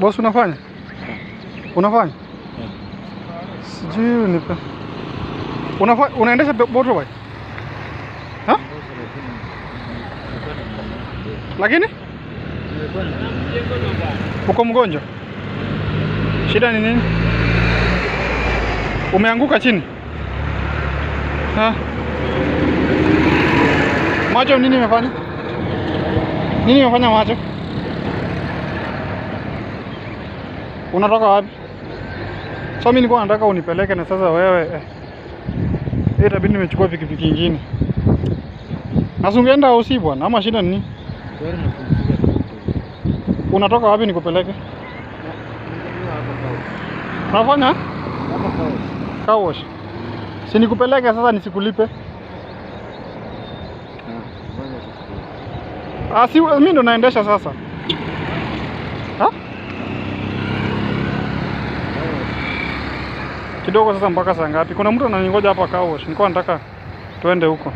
Boss unafanya? Unafanya? Sijui unipe. Unaendesha motorbike? Ha? Lakini? Uko mgonjwa? Shida ni nini? Umeanguka chini? Ha? Macho nini imefanya? Nini imefanya macho? Unatoka wapi? So mimi nilikuwa nataka unipeleke na sasa wewe itabidi nimechukua pikipiki nyingine. Nasungeenda usi bwana, ama shida nini? Unatoka wapi nikupeleke? Unafanya? Car wash. Si nikupeleke sasa nisikulipe? Si mimi ndo naendesha sasa. Ha? Kidogo sasa mpaka saa ngapi? Kuna mtu ananingoja hapa car wash. Nilikuwa nataka tuende huko.